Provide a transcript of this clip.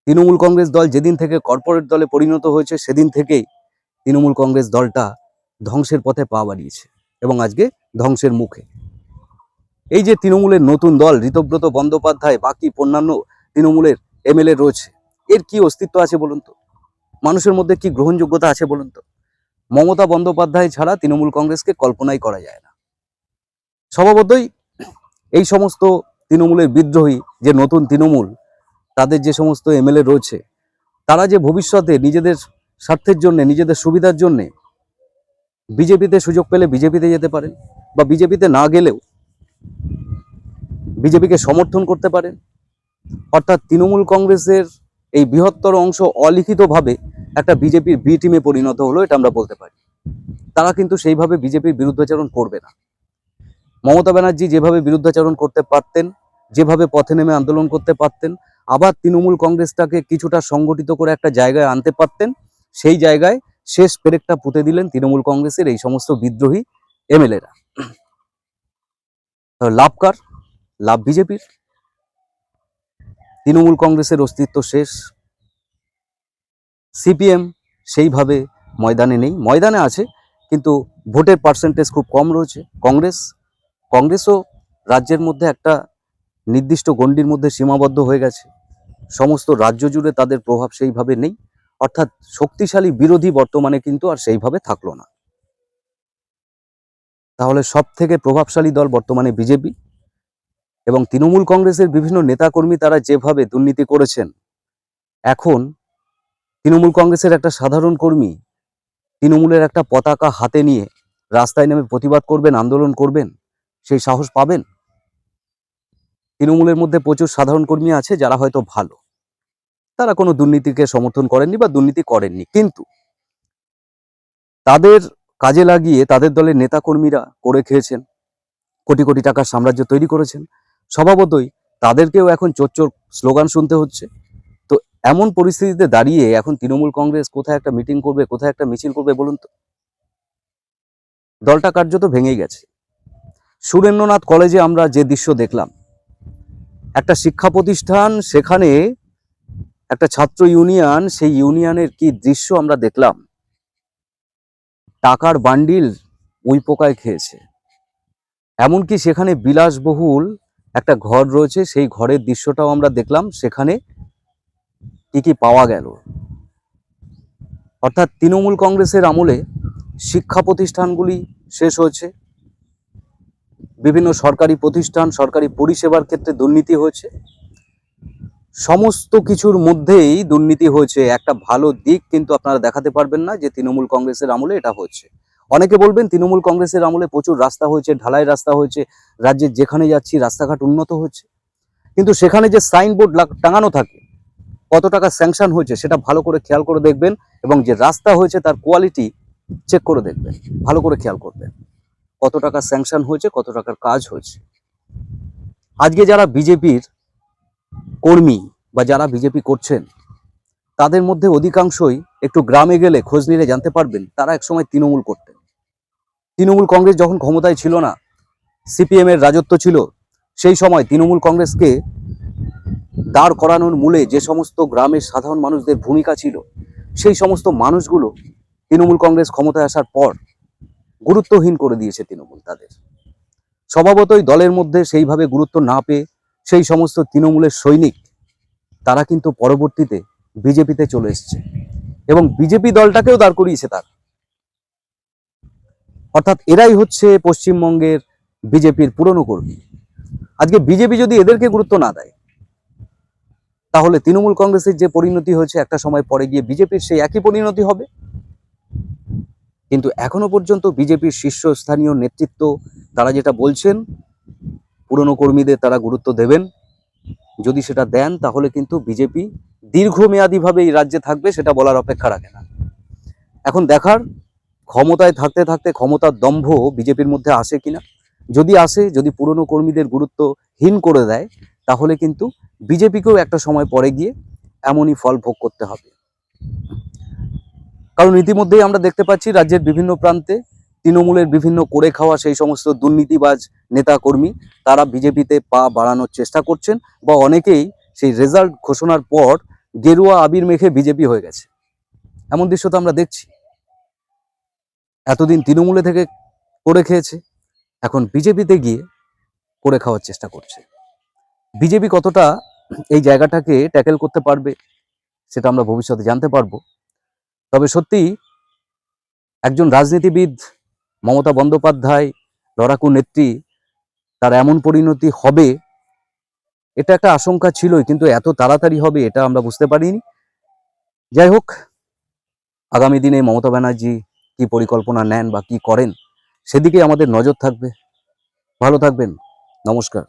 তৃণমূল কংগ্রেস দল যেদিন থেকে কর্পোরেট দলে পরিণত হয়েছে সেদিন থেকেই তৃণমূল কংগ্রেস দলটা ধ্বংসের পথে পা বাড়িয়েছে এবং আজকে ধ্বংসের মুখে। এই যে তৃণমূলের নতুন দল ঋতব্রত বন্দ্যোপাধ্যায়, বাকি অন্যান্য তৃণমূলের এমএলএ রয়েছে, এর কি অস্তিত্ব আছে বলুন তো? মানুষের মধ্যে কি গ্রহণযোগ্যতা আছে বলুন তো? মমতা বন্দ্যোপাধ্যায় ছাড়া তৃণমূল কংগ্রেসকে কল্পনাই করা যায় না। স্বভাবতই এই সমস্ত তৃণমূলের বিদ্রোহী যে নতুন তৃণমূল, তাদের যে সমস্ত এমএলএ রয়েছে, তারা যে ভবিষ্যতে নিজেদের স্বার্থের জন্য, নিজেদের সুবিধার জন্য বিজেপিতে সুযোগ পেলে বিজেপিতে যেতে পারেন, বা বিজেপিতে না গেলেও বিজেপিকে সমর্থন করতে পারেন। অর্থাৎ তৃণমূল কংগ্রেসের এই বৃহত্তর অংশ অলিখিতভাবে একটা বিজেপির বি টিমে পরিণত হলো, এটা আমরা বলতে পারি। তারা কিন্তু সেইভাবে বিজেপির বিরুদ্ধাচরণ করবে না। মমতা ব্যানার্জি যেভাবে বিরুদ্ধাচরণ করতে পারতেন, যেভাবে পথে নেমে আন্দোলন করতে পারতেন, আবার তৃণমূল কংগ্রেসটাকে কিছুটা সংগঠিত করে একটা জায়গায় আনতে পারতেন, সেই জায়গায় শেষ পেরেকটা পুঁতে দিলেন তৃণমূল কংগ্রেসের এই সমস্ত বিদ্রোহী এমএলএরা। লাভ কার? লাভ বিজেপির। তৃণমূল কংগ্রেসের অস্তিত্ব শেষ। সিপিএম সেইভাবে ময়দানে নেই, ময়দানে আছে কিন্তু ভোটের পার্সেন্টেজ খুব কম রয়েছে। কংগ্রেসও রাজ্যের মধ্যে একটা নির্দিষ্ট গণ্ডির মধ্যে সীমাবদ্ধ হয়ে গেছে। সমস্ত রাজ্য জুড়ে তাদের প্রভাব সেইভাবে নেই। অর্থাৎ শক্তিশালী বিরোধী বর্তমানে কিন্তু আর সেইভাবে থাকলো না। তাহলে সব থেকে প্রভাবশালী দল বর্তমানে বিজেপি, এবং তৃণমূল কংগ্রেসের বিভিন্ন নেতাকর্মী তারা যেভাবে দুর্নীতি করেছেন, এখন তৃণমূল কংগ্রেসের একটা সাধারণ কর্মী তৃণমূলের একটা পতাকা হাতে নিয়ে রাস্তায় নেমে প্রতিবাদ করবেন, আন্দোলন করবেন, সেই সাহস পাবেন? তৃণমূলের মধ্যে প্রচুর সাধারণ কর্মী আছে যারা হয়তো ভালো, তারা কোনো দুর্নীতিকে সমর্থন করেননি বা দুর্নীতি করেননি, কিন্তু তাদের কাজে লাগিয়ে তাদের দলের নেতাকর্মীরা করে খেয়েছেন, কোটি কোটি টাকার সাম্রাজ্য তৈরি করেছেন। স্বভাবতই তাদেরকেও এখন চোর চোর স্লোগান শুনতে হচ্ছে। তো এমন পরিস্থিতিতে দাঁড়িয়ে এখন তৃণমূল কংগ্রেস কোথায় একটা মিটিং করবে, কোথায় একটা মিছিল করবে বলুন তো? দলটা কার্যত ভেঙেই গেছে। সুরেন্দ্রনাথ কলেজে আমরা যে দৃশ্য দেখলাম, একটা শিক্ষা প্রতিষ্ঠান, সেখানে একটা ছাত্র ইউনিয়ন, সেই ইউনিয়নের কি দৃশ্য আমরা দেখলাম। টাকার বান্ডিল উই পোকায় খেয়েছে। এমনকি সেখানে বিলাসবহুল একটা ঘর রয়েছে, সেই ঘরের দৃশ্যটাও আমরা দেখলাম। সেখানে কি কি পাওয়া গেল? অর্থাৎ তৃণমূল কংগ্রেসের আমলে শিক্ষা প্রতিষ্ঠানগুলি শেষ হয়েছে, বিভিন্ন সরকারি প্রতিষ্ঠান, সরকারি পরিষেবার ক্ষেত্রে দুর্নীতি হয়েছে, সমস্ত কিছুর মধ্যেই দুর্নীতি হয়েছে। একটা ভালো দিক কিন্তু আপনারা দেখাতে পারবেন না যে তৃণমূল কংগ্রেসের আমলে এটা হচ্ছে। অনেকে বলবেন তৃণমূল কংগ্রেসের আমলে প্রচুর রাস্তা হয়েছে, ঢালাই রাস্তা হয়েছে, রাজ্যের যেখানে যাচ্ছি রাস্তাঘাট উন্নত হচ্ছে, কিন্তু সেখানে যে সাইনবোর্ড টাঙানো থাকে, কত টাকা স্যাংশন হয়েছে সেটা ভালো করে খেয়াল করে দেখবেন, এবং যে রাস্তা হয়েছে তার কোয়ালিটি চেক করে দেখবেন, ভালো করে খেয়াল করবেন কত টাকা স্যাংশন হয়েছে, কত টাকার কাজ হয়েছে। আজকে যারা বিজেপির কর্মী বা যারা বিজেপি করছেন, তাদের মধ্যে অধিকাংশই একটু গ্রামে গেলে খোঁজ নিলে জানতে পারবেন তারা একসময় তৃণমূল করতেন। তৃণমূল কংগ্রেস যখন ক্ষমতায় ছিল না, সিপিএম এর রাজত্ব ছিল, সেই সময় তৃণমূল কংগ্রেসকে দাঁড় করানোর মূলে যে সমস্ত গ্রামের সাধারণ মানুষদের ভূমিকা ছিল, সেই সমস্ত মানুষগুলো তৃণমূল কংগ্রেস ক্ষমতায় আসার পর গুরুত্বহীন করে দিয়েছে তৃণমূল তাদের। স্বভাবতই দলের মধ্যে সেইভাবে গুরুত্ব না পেয়ে সেই সমস্ত তৃণমূলের সৈনিক তারা কিন্তু পরবর্তীতে বিজেপিতে চলে এসছে, এবং বিজেপি দলটাকেও দাঁড় করিয়েছে তারা। অর্থাৎ এরাই হচ্ছে পশ্চিমবঙ্গের বিজেপির পুরনো কর্মী। আজকে বিজেপি যদি এদেরকে গুরুত্ব না দেয়, তাহলে তৃণমূল কংগ্রেসের যে পরিণতি হয়েছে একটা সময় পরে গিয়ে বিজেপির সেই একই পরিণতি হবে। কিন্তু এখনো পর্যন্ত বিজেপির শীর্ষস্থানীয় নেতৃত্ব তারা যেটা বলছেন, পুরনো কর্মীদের তারা গুরুত্ব দেবেন। যদি সেটা দেন তাহলে কিন্তু বিজেপি দীর্ঘমেয়াদীভাবে এই রাজ্যে থাকবে, সেটা বলার অপেক্ষা রাখে না। এখন দেখার ক্ষমতায় থাকতে থাকতে ক্ষমতার দম্ভ বিজেপির মধ্যে আসে কিনা। যদি আসে, যদি পুরনো কর্মীদের গুরুত্বহীন করে দেয়, তাহলে কিন্তু বিজেপিকেও একটা সময় পরে গিয়ে এমনই ফল ভোগ করতে হবে। কারণ ইতিমধ্যেই আমরা দেখতে পাচ্ছি রাজ্যের বিভিন্ন প্রান্তে তৃণমূলের বিভিন্ন করে খাওয়া সেই সমস্ত দুর্নীতিবাজ নেতা কর্মী তারা বিজেপিতে পা বাড়ানোর চেষ্টা করছেন, বা অনেকেই সেই রেজাল্ট ঘোষণার পর গেরুয়া আবির মেখে বিজেপি হয়ে গেছে। এমন দৃশ্য তো আমরা দেখছি। এতদিন তৃণমূলে থেকে করে খেয়েছে, এখন বিজেপিতে গিয়ে করে খাওয়ার চেষ্টা করছে। বিজেপি কতটা এই জায়গাটাকে ট্যাকেল করতে পারবে সেটা আমরা ভবিষ্যতে জানতে পারবো। তবে সত্যি একজন রাজনীতিবিদ মমতা বন্দ্যোপাধ্যায়, লড়াকু নেত্রী, তার এমন পরিণতি হবে এটা একটা আশঙ্কা ছিলই, কিন্তু এত তাড়াতাড়ি হবে এটা আমরা বুঝতে পারিনি। যাই হোক, আগামী দিনে মমতা ব্যানার্জি কি পরিকল্পনা নেন বা কি করেন সেদিকে আমাদের নজর থাকবে। ভালো থাকবেন। নমস্কার।